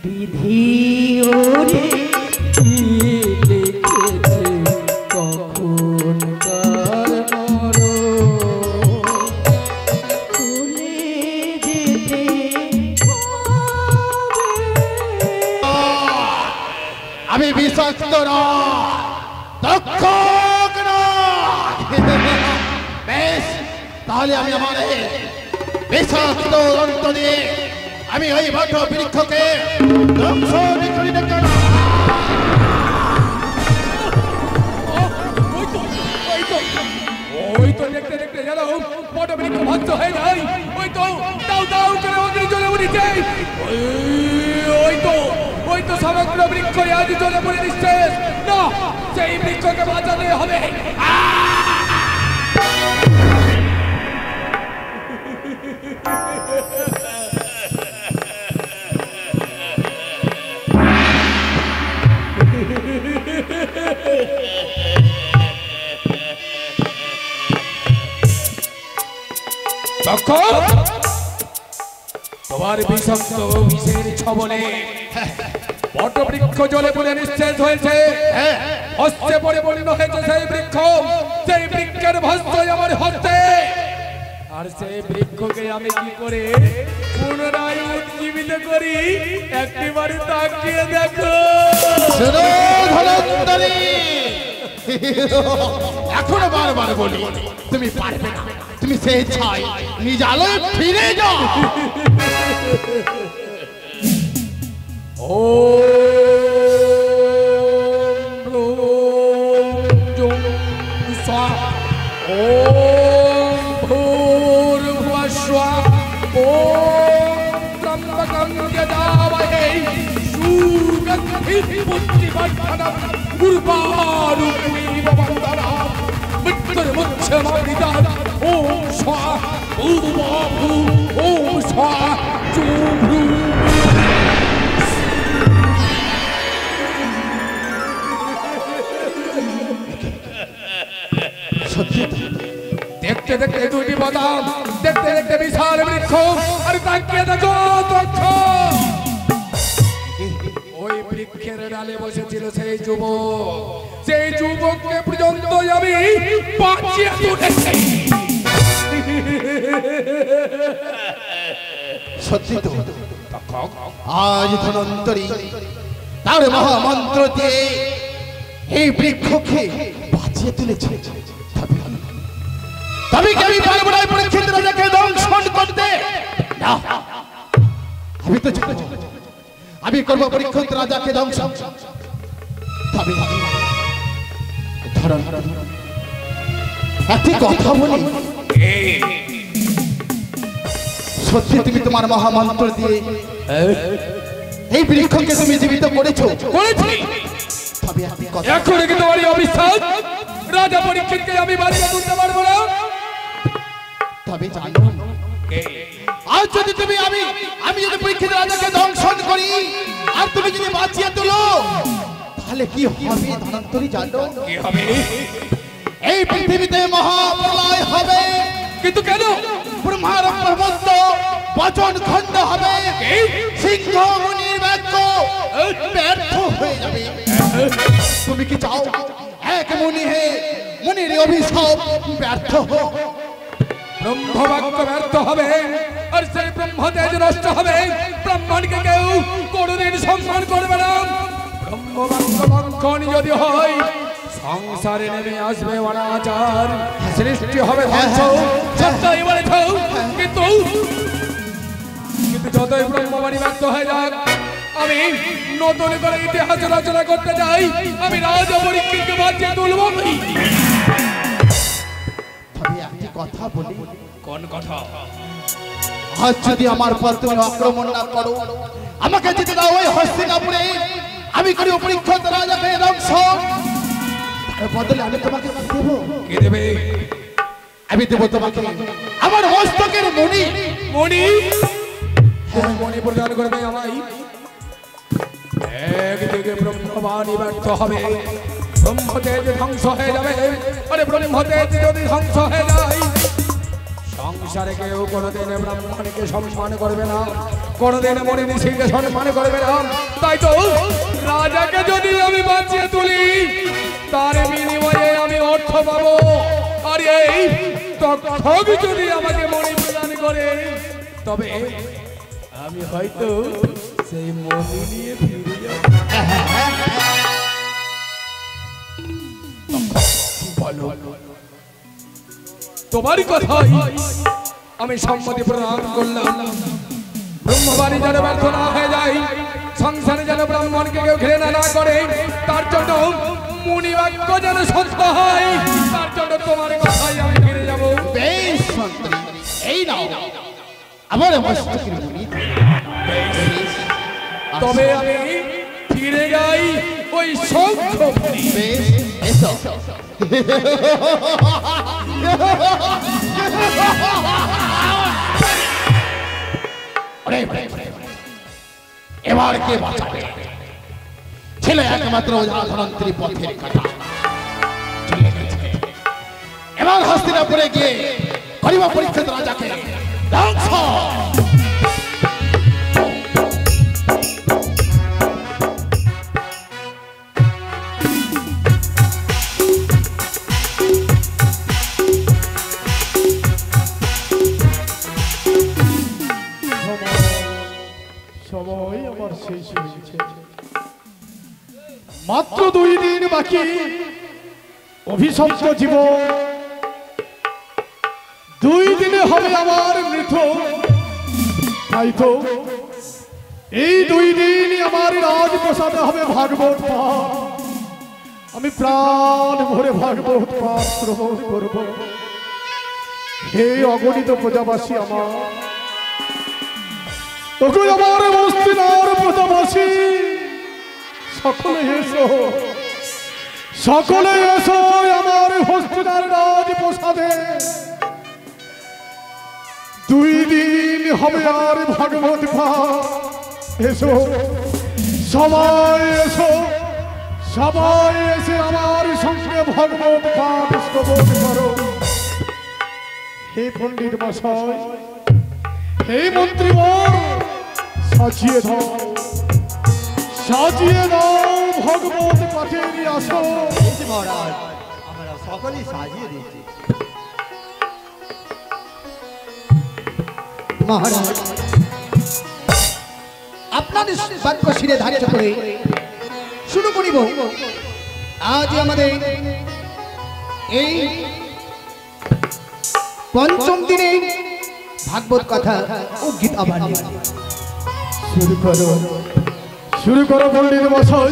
বিধি ওরে কি লিখেছে কখন কার নর চলে যেতে আমি বিষাক্ত না দক্ষ না বেশ তাহলে আমি আমার বিষাক্ত অন্ত দিয়ে আমি ওই বট বৃক্ষকে ধ্বংস করি না কেন ওই তো দেখতে দেখতে জানো বট বৃক্ষ ধ্বংস হয়ে যায় ওই তো দাও দাও করে অগ্নি জ্বলে উঠেছে ওই তো সমগ্র বৃক্ষ আজ জ্বলে পড়ে নিঃশেষ না সেই বৃক্ষকে বাঁচাতে হবে তোমার বিষাক্ত বিষের ছবলে বট বৃক্ষ জ্বলে পড়ে নিঃশেষ হয়েছে হস্তে পরিপূর্ণ হয়েছে সেই বৃক্ষ সেই বৃক্ষের ভস্ম আমার হস্তে আর সেই বৃক্ষকে আমি কি করে পুনরায় উজ্জীবিত করি একটিবারে তাকিয়ে দেখো এখনো বারবার বলি তুমি পারবে না তুমি সেই ছাই নিজ আলোয় ফিরে যাও দেখতে দেখতে দুটি বাদাম দেখতে দেখতে বিশাল বৃক্ষ আর তাকিয়ে দেখো ওই বৃক্ষের ডালে বসেছিল সেই যুবককে পর্যন্ত আমি বাঁচিয়ে তুলেছি সত্যি তো আজ ধনন্তরী তার মহামন্ত্র দিয়ে এই বৃক্ষকে বাঁচিয়ে তুলেছে তবে কি আমি পারবো না পরীক্ষিত রাজাকে দংশন করতে না আমি তো আমি করবো পরীক্ষিত রাজাকে দংশন তবে ধরন একটি কথা বলি সত্যি তুমি তোমার মহামন্ত্র দিয়ে এই বৃক্ষকে তুমি জীবিত করেছো তবে এখন কি তোমার অবিশ্বাস রাজা পরীক্ষিতকে আমি বাড়িতে তুলতে পারবো না তবে জানো আজ যদি তুমি আমি যদি পরীক্ষিত রাজাকে দংশন করি আর তুমি যদি বাঁচিয়ে তুলো তাহলে কি হবে ধনন্তরী জানো কি হবে এই পৃথিবীতে মহাপ্রলয় হবে কিন্তু কেন ব্রহ্মার ব্রহ্মত্ব বচন খণ্ড হবে সিংহ মুনির বাক্য ব্যর্থ হয়ে যাবে তুমি কি চাও এক মুনির অভিশাপ ব্যর্থ হোক ব্রহ্মবাক্য ব্যর্থ হবে আর সেই ব্রহ্মতেজ নষ্ট হবে ব্রাহ্মণকে কেউ কোনদিন সম্মান করবে না ব্রহ্মবাক্য ভক্ষণ যদি হয় সংসারে নেমে আসবে অনাচার সৃষ্টি হবে ধ্বংস সত্যই বলেছ কিন্তু যতই ব্রহ্মবাণী ব্যর্থ হয়ে যাক আমি নতুন করে ইতিহাস রচনা করতে চাই আমি রাজা পরীক্ষিতকে বাঁচিয়ে তুলব কথা বলি কোন কথা আজ যদি আমার পর তুমি আক্রমণ না করো আমাকে যেতে দাও ওই হস্তিনাপুরে আমি করি পরীক্ষিত রাজাকে দংশন তার বদলে আমি তোমাকে দেব কে দেবে আমি দেব তোমাকে আমার মস্তকের মণি মণি প্রদান করবে আমায় একদিকে ব্রহ্মবাণী ব্যর্থ হবে ব্রহ্মতেজ ধ্বংস হয়ে যাবে আরে ব্রহ্মতেজ যদি ধ্বংস হয়ে যায় সংসারে কেউ কোনোদিন ব্রাহ্মণকে সম্মান করবে না, কোনোদিন মনি ঋষিকে সম্মান করবে না। তাই তো রাজাকে যদি আমি বাঁচিয়ে তুলি, তার বিনিময়ে আমি অর্থ পাবো, আর এই তক্ষক যদি আমাকে মনি প্রদান করে, তবে আমি হয়তো সেই মনি নিয়ে ফিরে যাব। বলো, তোমারই কথাই আমি সম্মতি প্রদান করলাম। ব্রহ্মবাণী যেন ব্যর্থ না হয়ে যায়, সংসারে যেন ব্রাহ্মণকে কেউ ঘৃণা না করে, তার জন্য মুনি বাক্য যেন সত্য হয়, তার জন্য তোমার কথাই আমি ফিরে যাব। বেশ মন্ত্রী, এই নাও আমার মস্তকের মণি। তবে আমি ফিরে যাই ওই শঙ্খ। বেশ, এসো। এবার কে বাঁচাবে? ছেলে একমাত্র ধনন্ত্রী পথের কাটা চলে গেছে। এবার হস্তিনাপুরে গিয়ে করিব পরীক্ষিত রাজাকে ধ্বংস। সময় আমার শেষ হয়েছে, মাত্র 2 দিন বাকি অভিশপ্ত জীবন। 2 দিনে হবে আমার মৃত্যু। তাই তো এই 2 দিন আমার রাজপ্রসাদে হবে ভাগবত পাঠ। আমি প্রাণ ভরে ভাগবত পাঠ শ্রবণ করব। হে অগণিত প্রজাবাসী, আমার মস্তিনার প্রজাবাসী, সকলে এসো, সকলে এসো আমার হস্তিনার রাজপ্রসাদে। 2 দিন হবে আর ভাগবত পাঠ। এসো সবাই, এসো সবাই, এসে আমার সঙ্গে ভাগবত পাঠ শ্রবণ করো। হে পণ্ডিত মশাই, হে মন্ত্রীবর, সাজিয়ে দাও, সাজিয়ে দাও ভগবত পাঠের আসন। মহারাজ, আমরা সকলেই সাজিয়ে দিয়েছি। মহারাজ, আপনাদের বাক্য শিরে ধার্য করে শুরু করিব আজ আমাদের এই 5ম দিনে ভাগবত কথা ও গীতা বাণী। শুরু করো পণ্ডিত মশাই,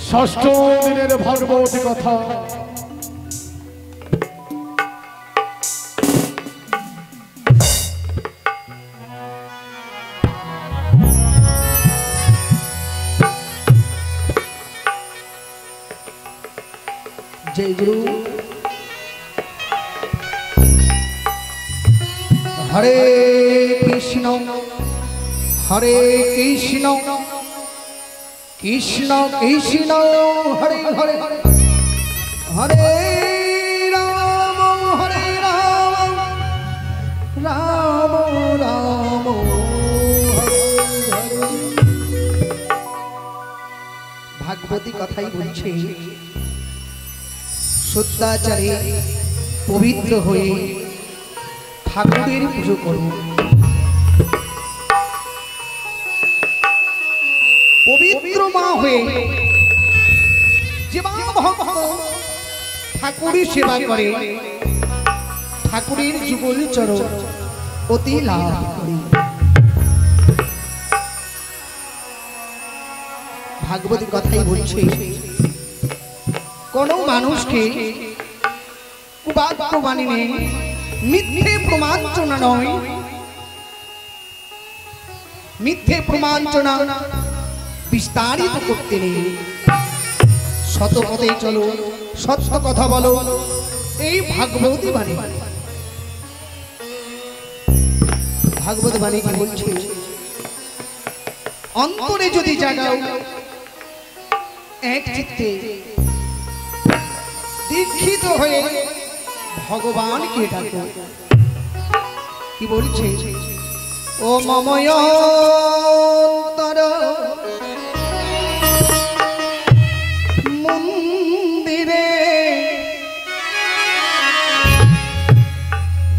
6ম দিনের ভাগবত কথা। জয় গুরু। হরে কৃষ্ণ হরে কৃষ্ণ কৃষ্ণ কৃষ্ণ হরে হরে, হরে রাম হরে রাম, রাম রাম হরে হরে। ভাগবতী কথাই বলছে, সত্যাচারে পবিত্র হয়ে ঠাকুরের পুজো করুন। পবিত্র মা হয়ে যে মা ভক্ত ঠাকুরের সেবা করে, ঠাকুরের যুগল চরণ অতি লাভ করে। ভাগবতী কথাই বলছে, কোন মানুষকে কুবাক্য বানিয়ে মিথ্যে প্রমাঞ্চনা নয়, মিথ্যে প্রমাঞ্চনা বিস্তারিত করতে নেই। সত পথে চলো, সত্য কথা বলো, এই ভাগবতী বাণী। ভাগবত বাণী কি বলছে, অন্তরে যদি জাগাও এক চিত্তে, দীক্ষিত হয়ে ভগবানকে ডাকো, কি বলছে ও মময় অন্তর মন্দিরে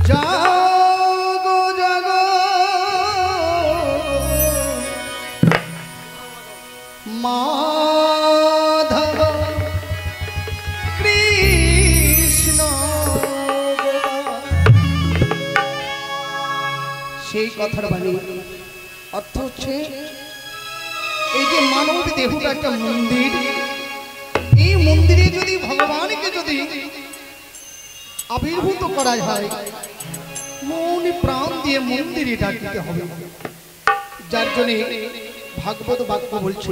জাগো জাগো মাধব কৃষ্ণ সেই কথার বাণী অর্থ হচ্ছে এই যে মানব দেহটা একটা মন্দির, এই মন্দিরে যদি ভগবানকে যদি আবির্ভূত করা যায় মন প্রাণ দিয়ে মন্দিরে ডাকতে হবে। যার জন্য ভাগবত বাক্য বলছে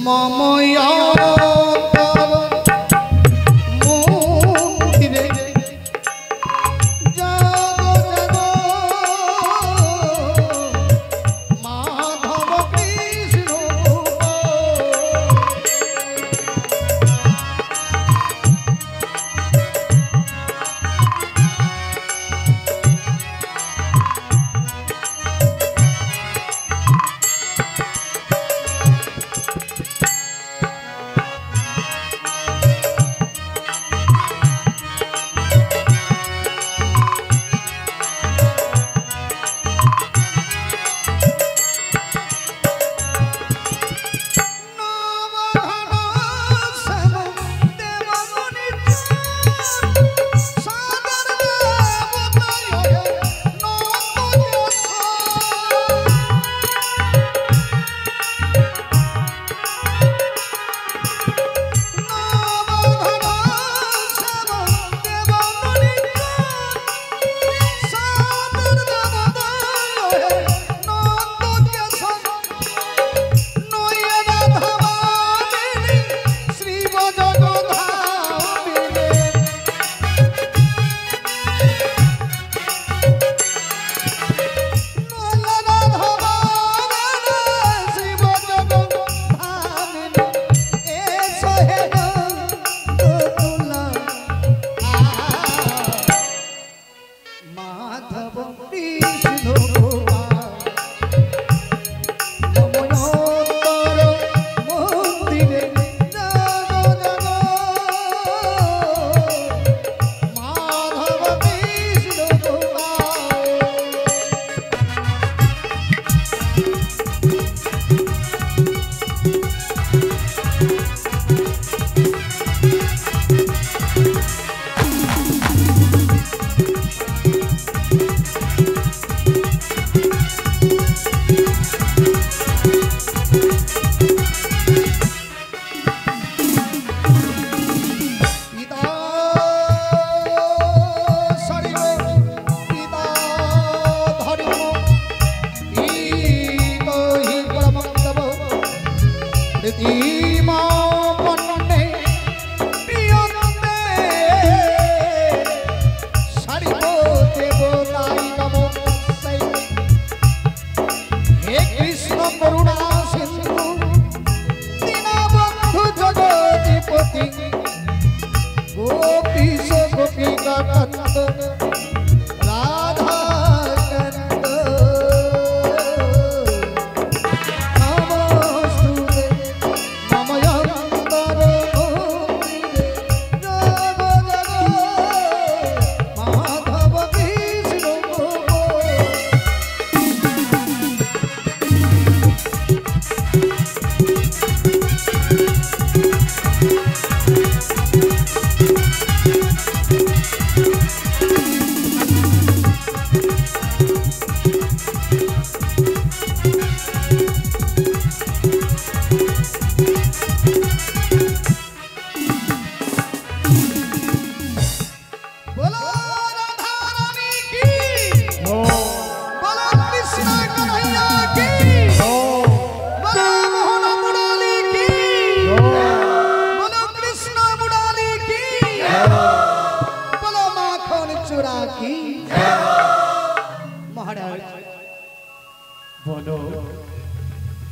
মময়া মন্দিরে জাগো জাগো মাধব কৃষ্ণ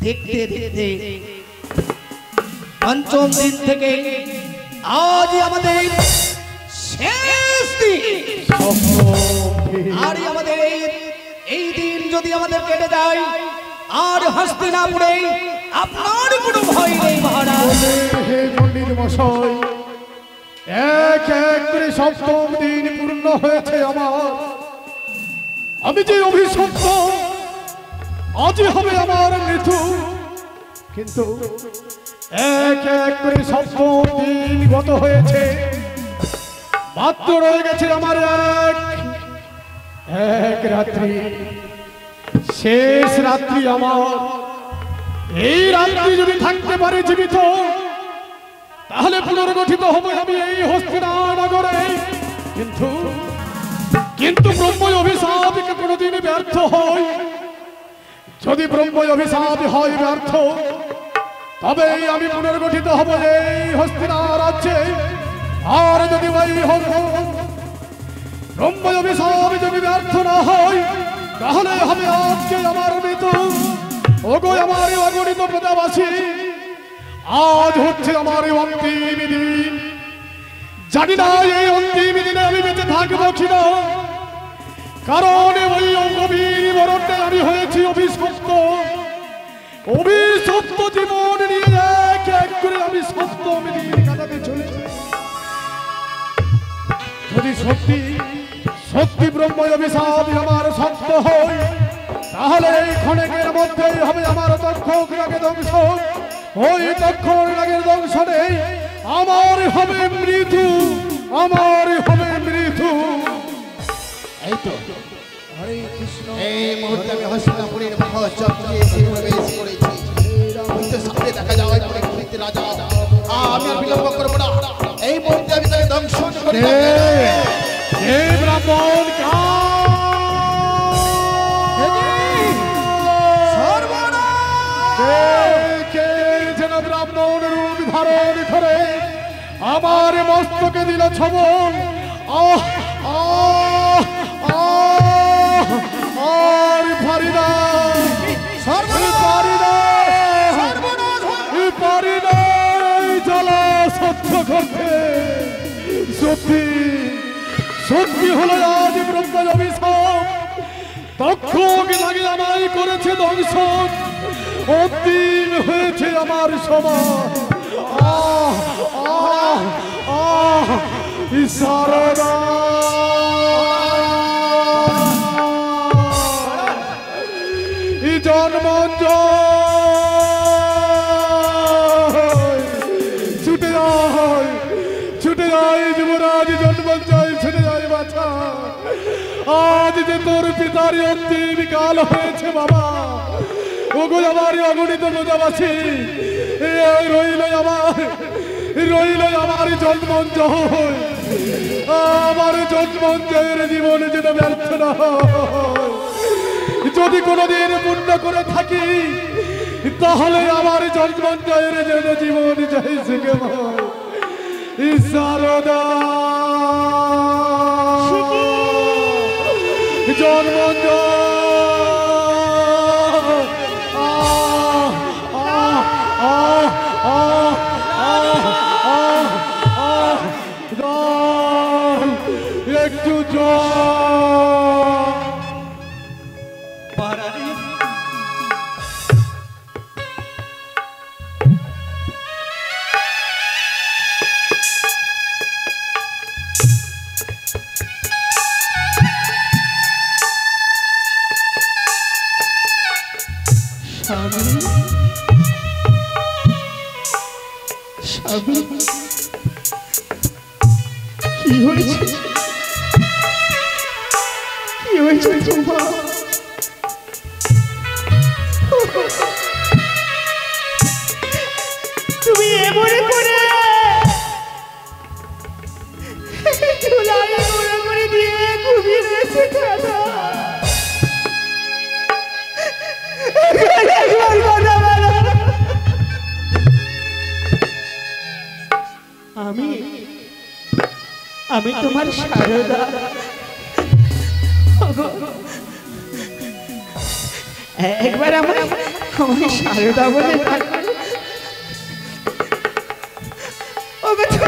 দেখতে দেখতে পঞ্চম দিন থেকে আজ আমাদের শেষ দিন। আর আমাদের এই দিন যদি আমাদের কেটে যায়, আর হস্তিনাপুরে আপনার কোনো ভয় নেই মহারাজ। হে পণ্ডিত মশাই, এক এক করে সপ্তম দিন পূর্ণ হয়েছে আমার। আমি যে অভিশপ্ত, আজই হবে আমার মৃত্যু, কিন্তু এক এক করে সপ্তম দিন গত হয়েছে, মাত্র রয়ে গেছে আমার এক রাত্রি, শেষ রাত্রি আমার। এই রাত্রি যদি থাকতে পারে জীবিত, তাহলে পুনর্গঠিত হবে আমি এই হস্তিনানগরে। কিন্তু ব্রহ্ম অভিশাপ কোনোদিন ব্যর্থ হয়। যদি ব্রহ্ম অভিশাপ হয় ব্যর্থ, তবে আমি পুনর্গঠিত হব এই হস্তিনা রাজ্যে। আর যদি ওই ব্রহ্ম অভিশাপ যদি ব্যর্থ না হয়, তাহলে হবে আজকে আমার মৃত্যু। ওগো আমার অগণিত প্রজাবাসী, আজ হচ্ছে আমার অন্তিম দিন। জানি না এই অন্তিম দিনে আমি বেঁচে থাকবো কিনা, কারণ ওই গভীর মরণে আমি হয়েছি অভিশপ্ত। অভিশপ্ত জীবন নিয়ে এক এক করে আমি সপ্তম দিন কাটাতে চলেছি। যদি সত্যি সত্যি ব্রহ্ম অভিশাপ আমার সত্য হয়, তাহলে এই ক্ষণেকের মধ্যেই হবে আমার তক্ষক রাগের ধ্বংস। ওই তক্ষক রাগের ধ্বংসনে আমার হবে মৃত্যু, আমার হবে মৃত্যু। এই তো এই মুহূর্তে আমি হস্তিনাপুরের মহাযজ্ঞে এসে প্রবেশ করেছি। কিন্তু সামনে দেখা যায় পরীক্ষিত রাজা। আমি আর বিলম্ব করবো না, এই মুহূর্তে আমি তাকে দংশন করে এই ব্রাহ্মণ যেন ব্রাহ্মণ রূপ ধারণ করে আমার মস্তকে দিল ছবল। আর পারি না, পারি না জ্বালা সহ্য করতে। সত্যি সত্যি হলো আজ ব্রহ্ম অভিশাপ। তক্ষক লাগে আমায় করেছে দংশন, অন্তিম হয়েছে আমার সমাজ। সারদা জন্মঞ্জ ছুটে যায়, ছুটে যায় যুবরাজ জন্মঞ্জয়, ছুটে যায় বাছা। আজ যে তোর পিতার অন্তিম কাল হয়েছে বাবা। ওগো আমার অগণিত প্রজাবাসী, রইল আমার জন্মঞ্জয়। আমার জন্মঞ্জয়ের জীবন যেন ব্যর্থ না হয়। যদি কোনোদিন পূর্ণ করে থাকি, তাহলে আমার জন্মঞ্জয়ের যেন জীবন যাই শিখে সারদা জন্মঞ্জয়। একটু কি হয়েছে, কি হয়েছে চম্পা? তুমি এমনে করে ধুলাই গোড়া করে দিয়ে ঘুমিয়ে গেছে দাদা। আমি তোমার সারদা। একবার আমার সারদা বলে তুমি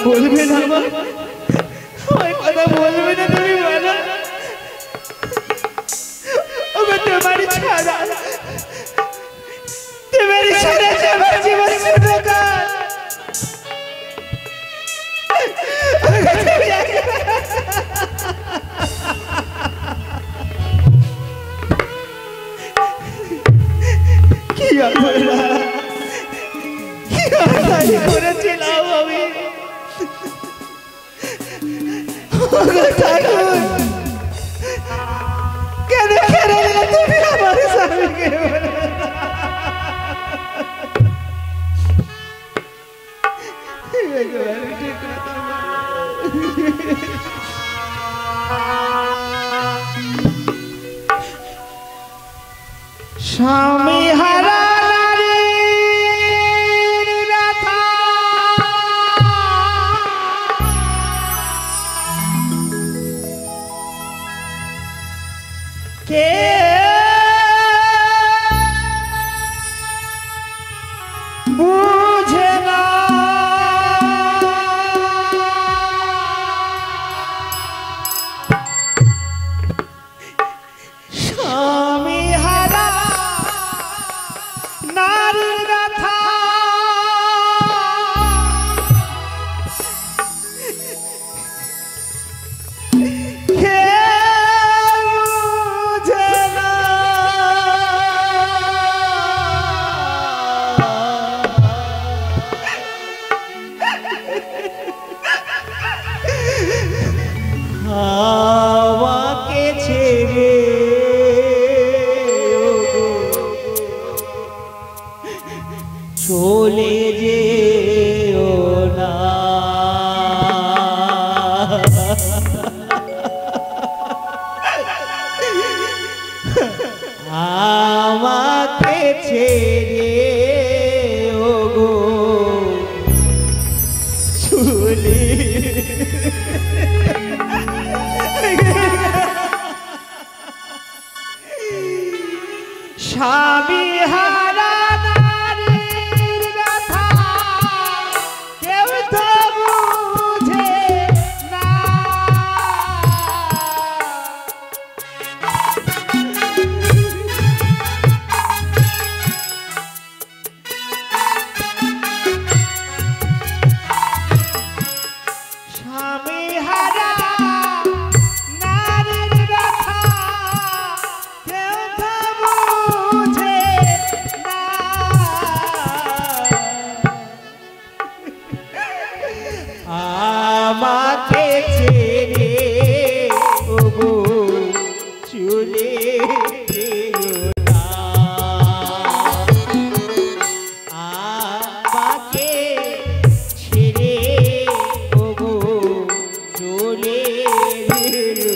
বলবে না মা, ওই কথা বলবে না তুমি বলো। ওগো তোমারই ছাড়া, তোমারই ছাড়া আমার জীবন অন্ধকার। কি করেছিলাম আমি? ঠাকুর কেন খেলে দিলে তুমি আমার স্বামীকে? স্বামী হারা বুঝে না, স্বামী হারা নারীর ব্যথা আমাকে ছেড়ে চলে যেও না, আমাকে ছেড়ে ওগো চলে স্বামী হারা নারীর ব্যথা কেউ তো বুঝে না, স্বামী হারা নারীর ব্যথা কেউ তো বুঝে না, আমাকে ছেড়ে ওগো চলে যেও না, আমাকে ছেড়ে ওগো চলে যেও।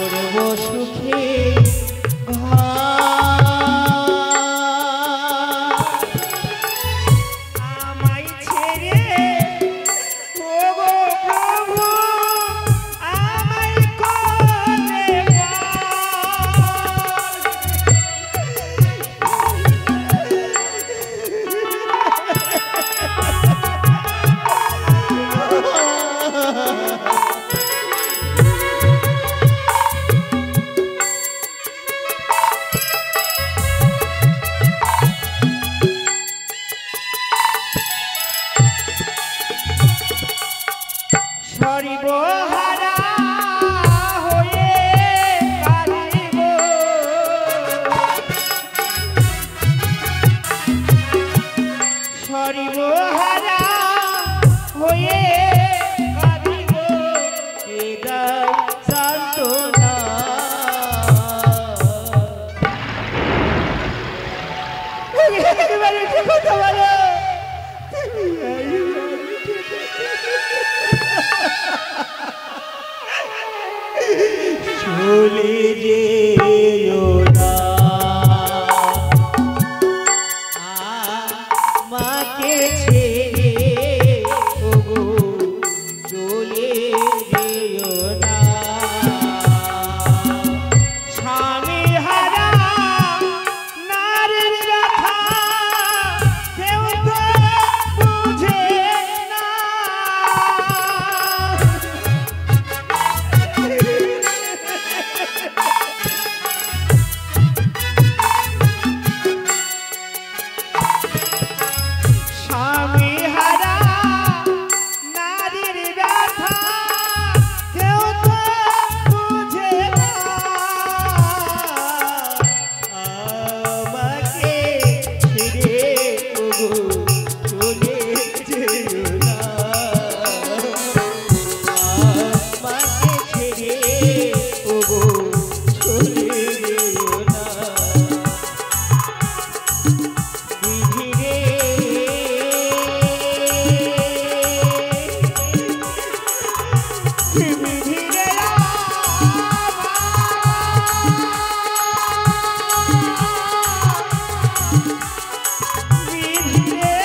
করব সুখে আমায় ছেড়ে ওগো প্রভু আমায় করে সর্বহারা হয়ে কাঁদিব সর্বহারা হয়ে কাঁদিব হৃদয় সান্ত্বনা একেবারে ঠিক কথা বলো চলে যেও না আমাকে ছেড়ে ওগো চলে যেও না স্বামী হারা নারীর ব্যথা কেউ তো বুঝে না স্বামী হারা নারীর ব্যথা কেউ তো বুঝে না আমাকে ছেড়ে ওগো চলে যেও না আমাকে ছেড়ে ওগো চলে যেও না বিধি রে বিধি রে বিধি রে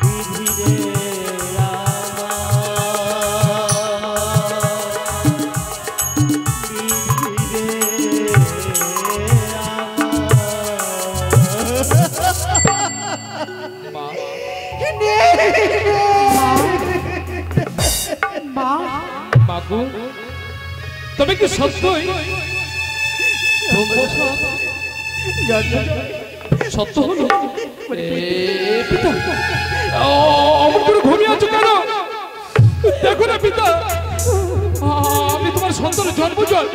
বিধি রে মাগো তবে কি সত্যই সত্য হলো পিতা অমন করে ঘুমিয়ে আছো কেন দেখো না পিতা আমি তোমার সন্তানের জন্মজল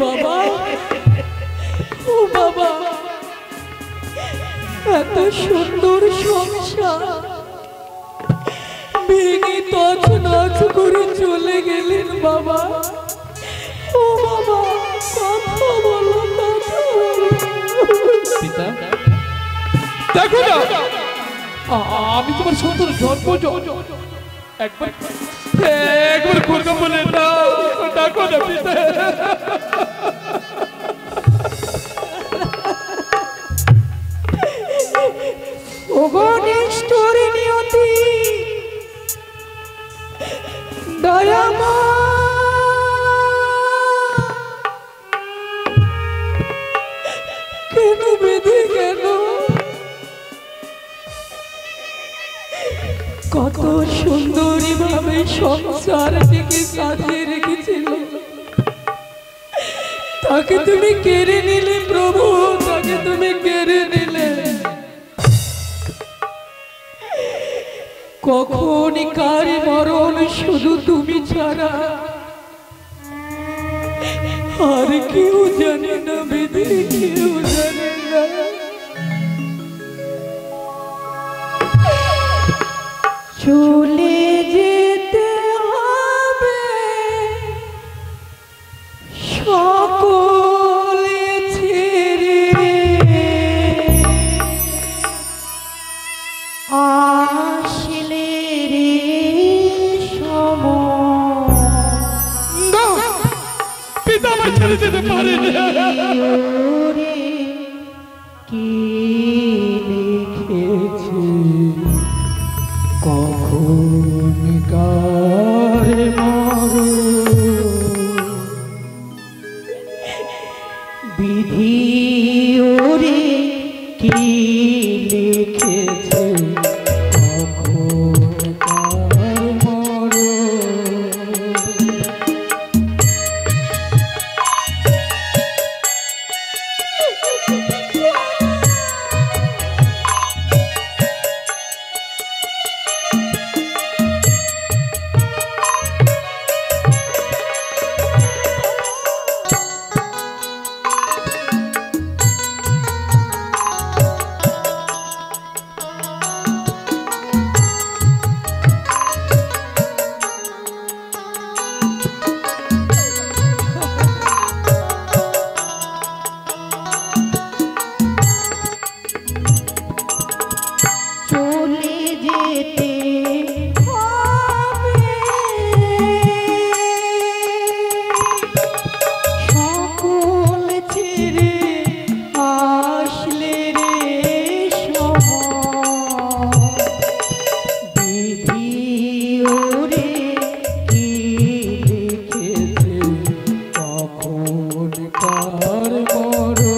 বাবা ও বাবা এত সুন্দর সংসার ভেঙে তছনছ করে চলে গেলেন বাবা ও বাবা কথা বলো কথা বলো পিতা দেখো না আমি তোমার সন্তানের জন্মজল একবার একবার করবো বলে না ডাকো না পিতা ওগো নিষ্ঠুর নিয়তি দয়ামা কেন বেঁধে কেন কত সুন্দরী ভাবে সংসারটিকে সাজিয়ে রেখেছিল তাকে তুমি কেড়ে নিলে প্রভু তাকে তুমি কেড়ে নিলে কখন কার মরণ শুধু তুমি ছাড়া আর কেউ জানে না বেদে কেউ জানে না চলে যেতে হবে সকলে ছেড়ে আসলে রে পিতা আমায় ছেড়ে যেতে পারে না। রে কি লিখেছে কখন কার মরো বিধি ওরে কি লিখেছে কখন কার মরো চলে যেতে হবে সকল ছেড়ে আসলে রে বিধি ওরে কি লিখেছে কখন কার মরো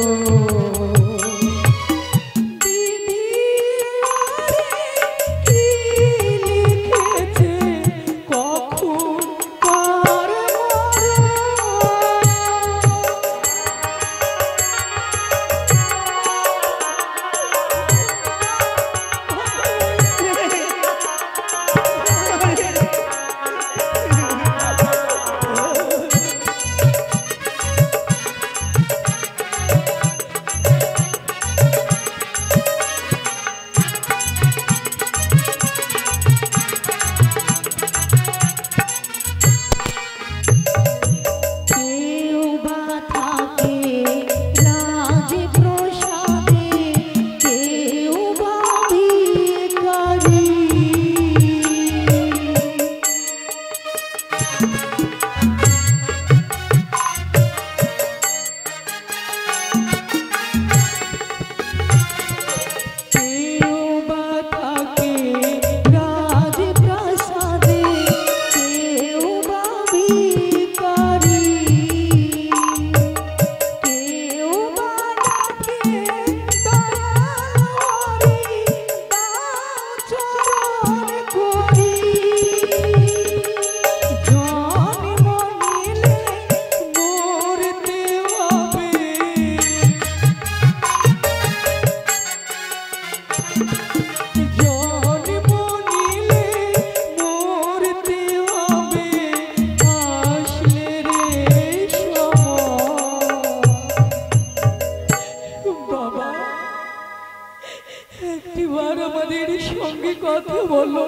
একটিবার আমাদের সঙ্গে কথা বলো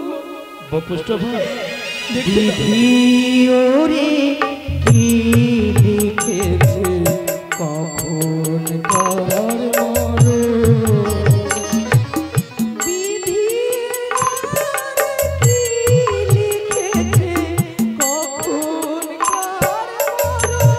বিধি ওরে কি লিখেছে কখন কার মরো বিধি কি লিখেছে কখন কার মরো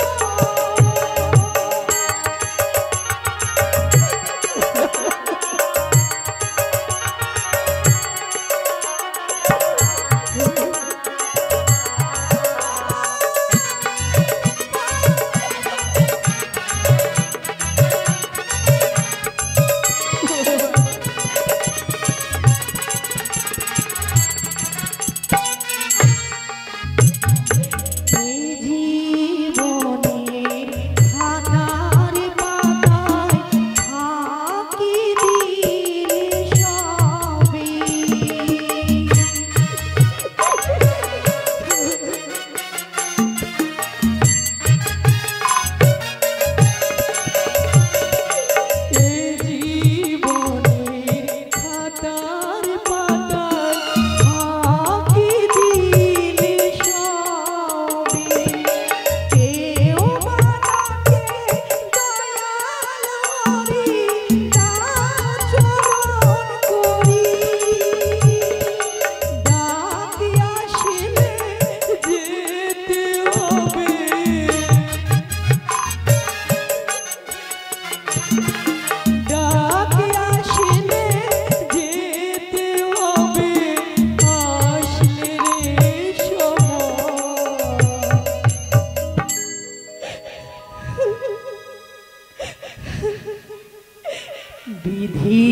বিধি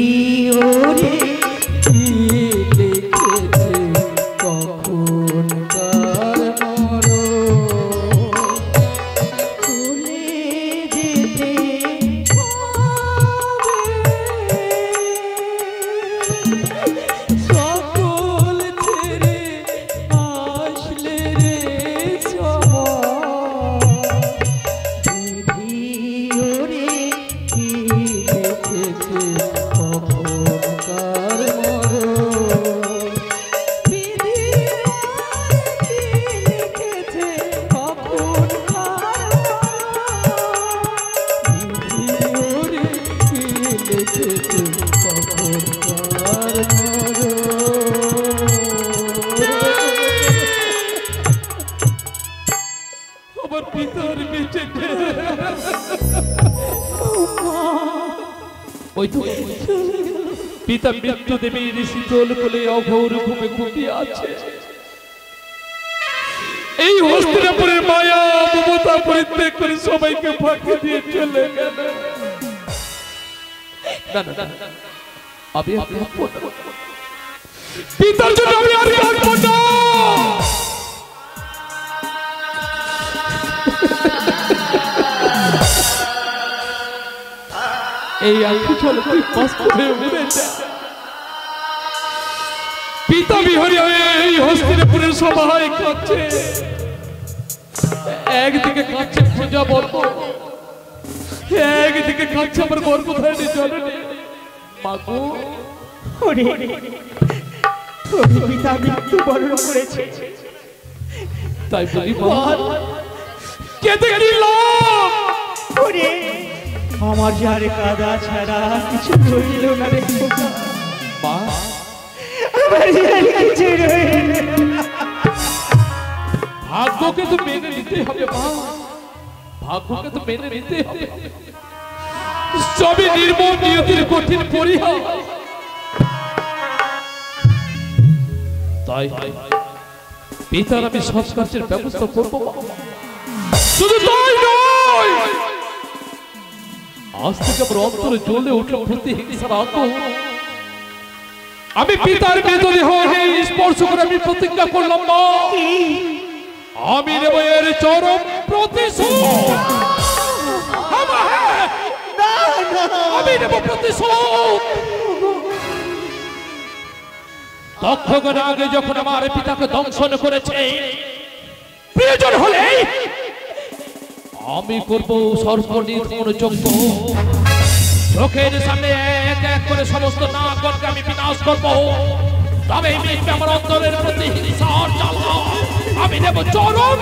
ওরে কি লিখেছে কখন কার মরণ চলে যেতে সকল ছেড়ে আসলে রে বিধি ওরে কি লিখেছে কখন কার মরণ বিধি কি লিখেছে কখন কার বিধি ওরে কি লিখেছে কখন কার আমার পিতার বেঁচে ওই তো পিতা মৃত্যু দেবীর শীতল কোলে অঘোর ঘুমে ঘুমিয়ে আছে এই হস্তিনাপুরের মায়া মমতা পরিত্যাগ করে সবাইকে ফাঁকি দিয়ে চলে গেল না না না আমি পিতার জন্য আমি আর কাঁদবো না এই আঁখি চলো তুই কষ্ট হয়ে উঠে যা পিতা বিহরি হয়ে এই হস্তিনাপুরের সবাই কাঁদছে একদিকে কাঁদছে প্রজা বর্গ একদিকে কাঁদছে আমার গর্ভধারিণী জননী মাগো পিতা মৃত্যুবরণ করেছে তাই বলি কেঁদে গেলাম ওরে আমার যার কাদা ছাড়া কিছু রইল না রে মা আমার যার কিছু রইল ভাগ্যকে তো মেনে নিতে হবে মা ভাগ্যকে তো মেনে নিতে হবে সবই নির্মম নিয়তির কঠিন পরিহার তাই পিতার আমি সংস্কারের ব্যবস্থা করবো শুধু তাই নয় আজ থেকে আমার অন্তরে জ্বলে উঠল প্রতিহিংসার আগুন আমি পিতার মৃতদেহ স্পর্শ করে আমি প্রতিজ্ঞা করলাম মা আমি নেব এর চরম প্রতিশোধ আমি নেব প্রতিশোধ তক্ষগণ আগে যখন আমার পিতাকে দংশন করেছে প্রয়োজন হলে আমি করব সর্বনির্মূল যজ্ঞ চোখের সামনে এক এক করে সমস্ত নাগগণকে আমি বিনাশ করব তবে মিটবে আমার অন্তরের প্রতি হিংসার জ্বালা আমি নেব চরম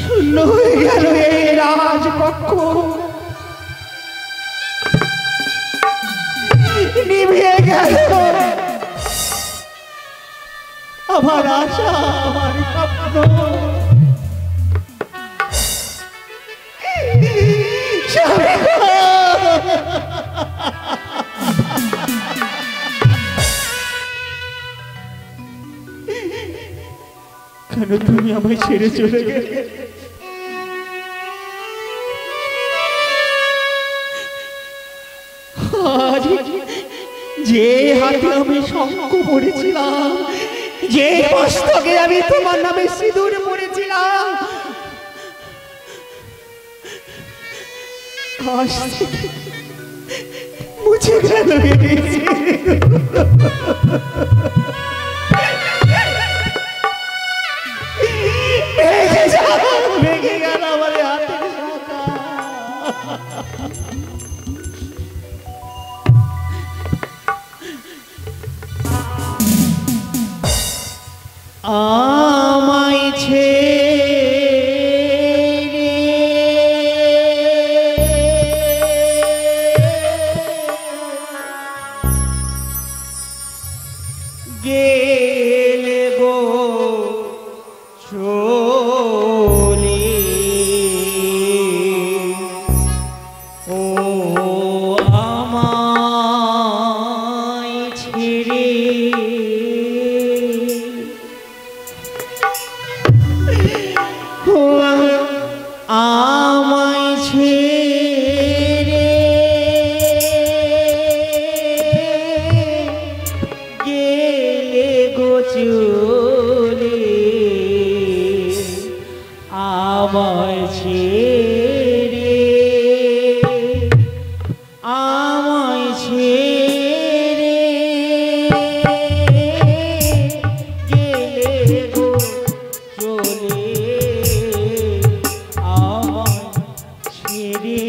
শূন্য হয়ে গেল এই রাজকক্ষ নিভে গেল আমার আশা আমার স্বপ্ন কেন তুমি আমায় ছেড়ে চলে গেলে আজ যে হাতে আমি শঙ্খ পড়েছিলাম যে মস্তকে আমি তোমার নামে সিঁদুর পড়েছিলাম আজ মুছে গেল আমায় ছেড়ে গেলে গো চলে ও আমায় ছেড়ে আমায় ছেড়ে গেলে গো চলে আমায় ছেড়ে আমায় ছেড়ে গেলে গো চলে আমায় ছেড়ে